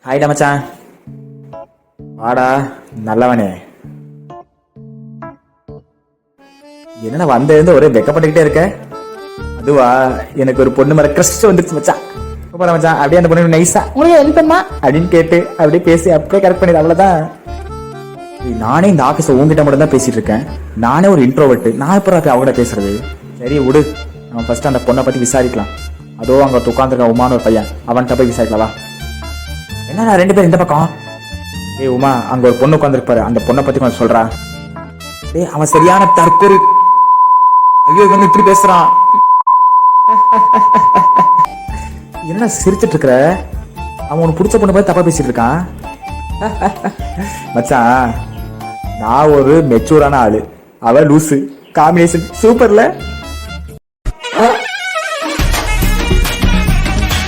ஹாய்டா மச்சான். வாடா நல்லவனே. என்னடா வந்திருந்து ஒரே வெக்கப்பட்டுக்கிட்டே இருக்க? அதுவா, எனக்கு ஒரு பொண்ணு மேல கிரஷ் வந்துருச்சு மச்சான். சூப்பரா மச்சான். அப்படியே அந்த பொண்ணு நைஸா உங்களுக்கு ஹெல்ப் பண்ணா அப்படின்னு கேட்டு அப்படியே பேசி அப்படியே கரெக்ட் பண்ணிடு, அவ்வளவுதான். நானே இந்த ஆபீஸ்ல உங்ககிட்ட மட்டும் தான் பேசிட்டு இருக்கேன். நானே ஒரு இன்ட்ரோவர்ட். நான் எப்பறம் அவங்ககிட்ட பேசுறது? சரி விடு, நம்ம ஃபர்ஸ்ட் அந்த பொண்ணை பத்தி விசாரிக்கலாம். அதோ அங்க உட்காந்துருக்க உமான ஒரு பையன், அவன்கிட்ட போய் விசாரிக்கலாவா? என்னடா ரெண்டு பேரும் இந்த பக்கம்? ஏய் உமா, அங்க ஒரு பொண்ணு உட்காந்துருப்பாரு, அந்த பொண்ணை பத்தி கொஞ்சம் சொல்றா. ஏய் அவன் சரியான தற்கொலை. ஐயோ இவன் இப்படி பேசுறான். என்ன சிரிச்சிட்டு இருக்கிற? அவன் உனக்கு பிடிச்ச பொண்ணு போய் தப்பா பேசிட்டு இருக்கான். மச்சான், நான் ஒரு மெச்சூரான ஆளு, அவ லூசு. காம்பினேஷன் சூப்பர்ல.